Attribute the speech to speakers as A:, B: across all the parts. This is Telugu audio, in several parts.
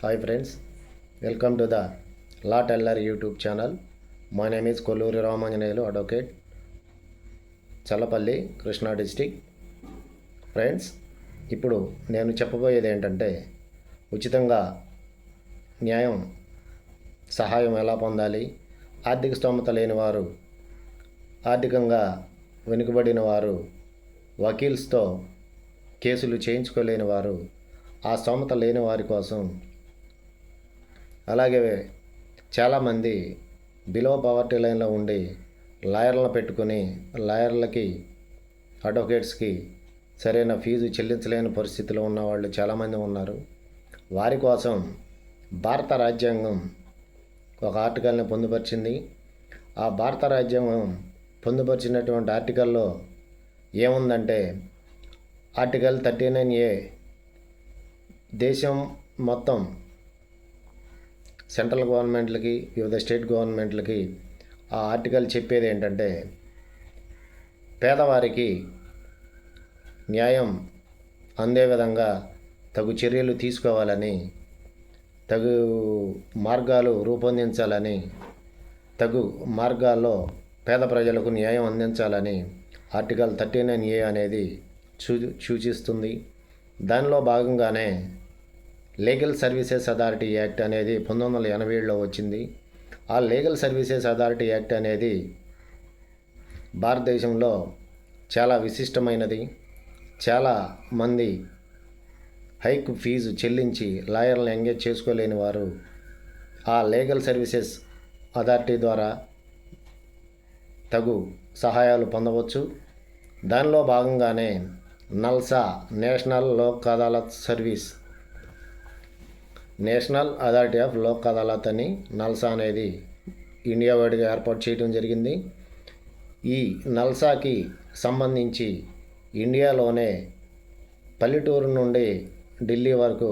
A: Hi friends, welcome to the Law Teller YouTube channel. My name is Kolluri Ramanjaneyulu, Advocate, Challapalli, Krishna District. Friends, ఇప్పుడు నేను చెప్పబోయేది ఏంటంటే ఉచితంగా న్యాయం సహాయం ఎలా పొందాలి, ఆర్థిక స్తోమత లేని వారు, ఆర్థికంగా వెనుకబడిన వారు, వకీల్స్తో కేసులు చేయించుకోలేని వారు, ఆ స్తోమత లేని వారి కోసం, అలాగే చాలామంది బిలో పవర్టీ లైన్లో ఉండి లాయర్లను పెట్టుకుని లాయర్లకి అడ్వకేట్స్కి సరైన ఫీజు చెల్లించలేని పరిస్థితిలో ఉన్న వాళ్ళు చాలామంది ఉన్నారు. వారి కోసం భారత రాజ్యాంగం ఒక ఆర్టికల్ని పొందుపరిచింది. ఆ భారత రాజ్యాంగం పొందుపరిచినటువంటి ఆర్టికల్లో ఏముందంటే ఆర్టికల్ 39A దేశం మొత్తం సెంట్రల్ గవర్నమెంట్లకి వివిధ స్టేట్ గవర్నమెంట్లకి ఆ ఆర్టికల్ చెప్పేది ఏంటంటే పేదవారికి న్యాయం అందే విధంగా తగు చర్యలు తీసుకోవాలని, తగు మార్గాలు రూపొందించాలని, తగు మార్గాల్లో పేద ప్రజలకు న్యాయం అందించాలని ఆర్టికల్ 39A అనేది సూచిస్తుంది. దానిలో భాగంగానే లీగల్ సర్వీసెస్ అథారిటీ యాక్ట్ అనేది 1987లో వచ్చింది. ఆ లీగల్ సర్వీసెస్ అథారిటీ యాక్ట్ అనేది భారతదేశంలో చాలా విశిష్టమైనది. చాలా మంది హైక్ ఫీజు చెల్లించి లాయర్లను ఎంగేజ్ చేసుకోలేని వారు ఆ లీగల్ సర్వీసెస్ అథారిటీ ద్వారా తగు సహాయాలు పొందవచ్చు. దానిలో భాగంగానే NALSA national Lok Adalat service, national authority of Lok Adalat అని నల్సా అనేది ఇండియా వైడ్గా ఏర్పాటు చేయడం జరిగింది. ఈ నల్సాకి సంబంధించి ఇండియాలోనే పల్లెటూరు నుండి ఢిల్లీ వరకు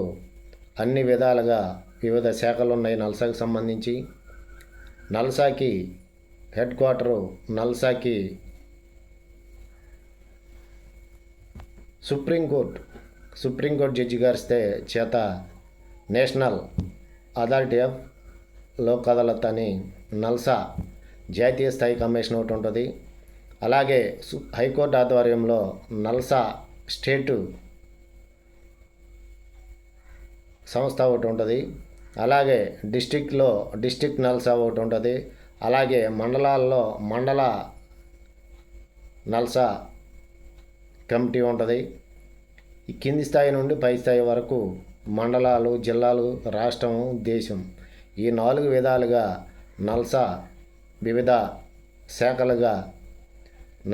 A: అన్ని విధాలుగా వివిధ శాఖలు ఉన్నాయి నల్సాకి సంబంధించి. నల్సాకి హెడ్ క్వార్టరు నల్సాకి సుప్రీంకోర్టు జడ్జి గారి చేత national authority of Lok Adalat అని నల్సా జాతీయ స్థాయి కమిషన్ ఒకటి ఉంటుంది. అలాగే హైకోర్టు ఆధ్వర్యంలో నల్సా స్టేటు సంస్థ ఒకటి ఉంటుంది. అలాగే డిస్ట్రిక్ట్ నల్సా ఒకటి ఉంటుంది. అలాగే మండలాల్లో మండల నల్సా కమిటీ ఉంటుంది. ఈ కింది స్థాయి నుండి పై స్థాయి వరకు మండలాలు, జిల్లాలు, రాష్ట్రం, దేశం, ఈ 4 విధాలుగా నల్సా వివిధ శాఖలుగా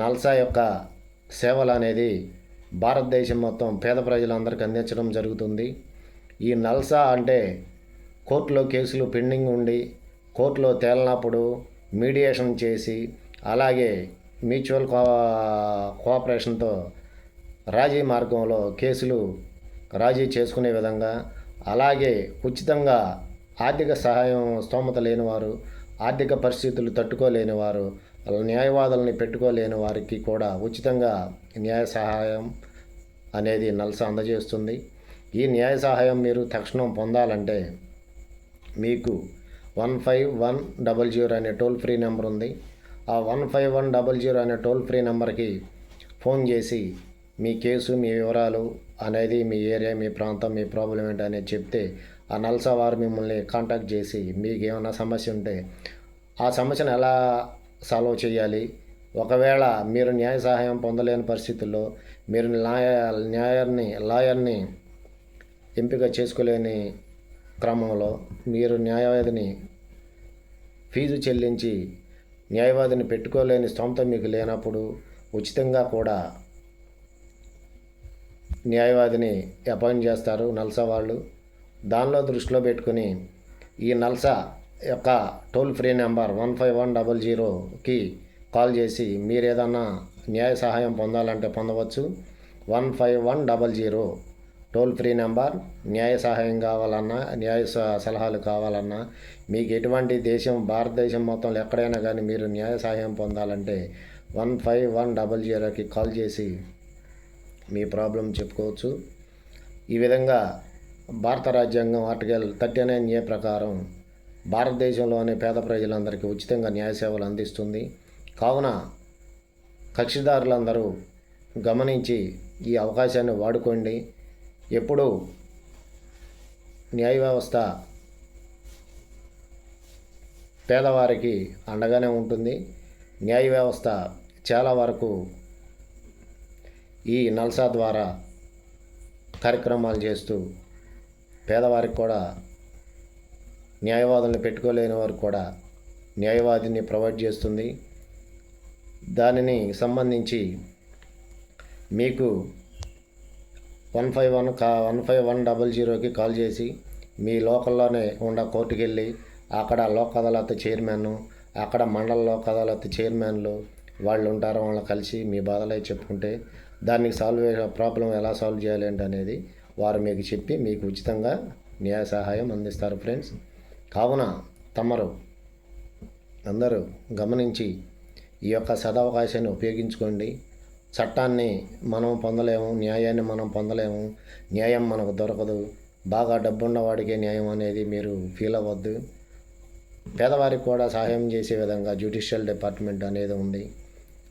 A: నల్సా యొక్క సేవలు అనేది భారతదేశం మొత్తం పేద ప్రజలందరికీ అందించడం జరుగుతుంది. ఈ నల్సా అంటే కోర్టులో కేసులు పెండింగ్ ఉండి కోర్టులో తేలినప్పుడు మీడియేషన్ చేసి, అలాగే మ్యూచువల్ కోఆపరేషన్తో రాజీ మార్గంలో కేసులు రాజీ చేసుకునే విధంగా, అలాగే ఉచితంగా ఆర్థిక సహాయం స్తోమత లేనివారు, ఆర్థిక పరిస్థితులు తట్టుకోలేని వారు, న్యాయవాదుల్ని పెట్టుకోలేని వారికి కూడా ఉచితంగా న్యాయ సహాయం అనేది నల్సా అందజేస్తుంది. ఈ న్యాయ సహాయం మీరు తక్షణం పొందాలంటే మీకు 15100 అనే టోల్ ఫ్రీ నెంబర్ ఉంది. ఆ 15100 అనే టోల్ ఫ్రీ నెంబర్కి ఫోన్ చేసి మీ కేసు, మీ వివరాలు అనేది, మీ ఏరియా, మీ ప్రాంతం, మీ ప్రాబ్లం ఏంటి అనేది చెప్తే ఆ నల్సా వారు మిమ్మల్ని కాంటాక్ట్ చేసి మీకు ఏమైనా సమస్య ఉంటే ఆ సమస్యను ఎలా సాల్వ్ చేయాలి, ఒకవేళ మీరు న్యాయ సహాయం పొందలేని పరిస్థితుల్లో మీరు లాయర్ని ఎంపిక చేసుకోలేని క్రమంలో మీరు న్యాయవాదిని ఫీజు చెల్లించి న్యాయవాదిని పెట్టుకోలేని స్తోమత మీకు లేనప్పుడు ఉచితంగా కూడా న్యాయవాదిని అపాయింట్ చేస్తారు నల్సా వాళ్ళు. దానిలో దృష్టిలో పెట్టుకుని ఈ నల్సా యొక్క టోల్ ఫ్రీ నెంబర్ 15100కి కాల్ చేసి మీరు ఏదన్నా న్యాయ సహాయం పొందాలంటే పొందవచ్చు. 15100 టోల్ ఫ్రీ నెంబర్. న్యాయ సహాయం కావాలన్నా, న్యాయ సలహాలు కావాలన్నా, మీకు ఎటువంటి భారతదేశం మొత్తంలో ఎక్కడైనా కానీ మీరు న్యాయ సహాయం పొందాలంటే 15100కి కాల్ చేసి మీ ప్రాబ్లం చెప్పుకోవచ్చు. ఈ విధంగా భారత రాజ్యాంగం ఆర్టికల్ 39A ప్రకారం భారతదేశంలోని పేద ప్రజలందరికీ ఉచితంగా న్యాయ సేవలు అందిస్తుంది. కావున కక్షిదారులందరూ గమనించి ఈ అవకాశాన్ని వాడుకోండి. ఎప్పుడూ న్యాయ వ్యవస్థ పేదవారికి అండగానే ఉంటుంది. న్యాయ వ్యవస్థ చాలా వరకు ఈ నల్సా ద్వారా కార్యక్రమాలు చేస్తూ పేదవారికి కూడా, న్యాయవాదులను పెట్టుకోలేని వారికి కూడా న్యాయవాదిని ప్రొవైడ్ చేస్తుంది. దానిని సంబంధించి మీకు 15100కి కాల్ చేసి మీ లోకల్లోనే ఉన్న కోర్టుకి వెళ్ళి అక్కడ లోక్ అదాలత్ చైర్మన్, అక్కడ మండల లోక్ అదాలత్ చైర్మన్లు వాళ్ళు ఉంటారు. వాళ్ళని కలిసి మీ బాధలు చెప్పుకుంటే దానికి ప్రాబ్లం ఎలా సాల్వ్ చేయాలి అనేది వారు మీకు చెప్పి మీకు ఉచితంగా న్యాయ సహాయం అందిస్తారు ఫ్రెండ్స్. కావున తమరు అందరూ గమనించి ఈ యొక్క సదవకాశాన్ని ఉపయోగించుకోండి. చట్టాన్ని మనం పొందలేము, న్యాయాన్ని మనం పొందలేము, న్యాయం మనకు దొరకదు, బాగా డబ్బున్నవాడికే న్యాయం అనేది మీరు ఫీల్ అవ్వద్దు. పేదవారికి కూడా సహాయం చేసే విధంగా జ్యుడిషియల్ డిపార్ట్మెంట్ అనేది ఉంది.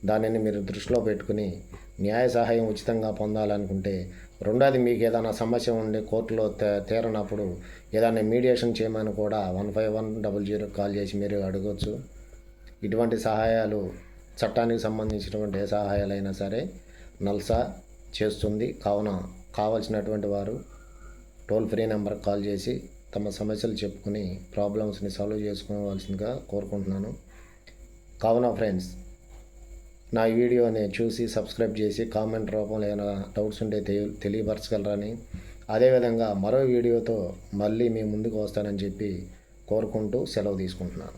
A: దానిని మీరు దృష్టిలో పెట్టుకుని న్యాయ సహాయం ఉచితంగా పొందాలనుకుంటే, రెండోది మీకు ఏదైనా సమస్య ఉండి కోర్టులో తీరనప్పుడు ఏదైనా మీడియేషన్ చేయమని కూడా 15100 కాల్ చేసి మీరు అడగవచ్చు. ఇటువంటి సహాయాలు చట్టానికి సంబంధించినటువంటి ఏ సహాయాలైనా సరే నల్సా చేస్తుంది. కావున కావాల్సినటువంటి వారు టోల్ ఫ్రీ నెంబర్కి కాల్ చేసి తమ సమస్యలు చెప్పుకుని ప్రాబ్లమ్స్ని సాల్వ్ చేసుకోవాల్సిందిగా కోరుకుంటున్నాను. కావున ఫ్రెండ్స్, నా వీడియోని చూసి సబ్స్క్రైబ్ చేసి కామెంట్ రూపంలో ఏమైనా డౌట్స్ ఉంటే తెలియపరచగలరని, అదేవిధంగా మరో వీడియోతో మళ్ళీ మీ ముందుకు వస్తానని చెప్పి కోరుకుంటూ సెలవు తీసుకుంటున్నాను.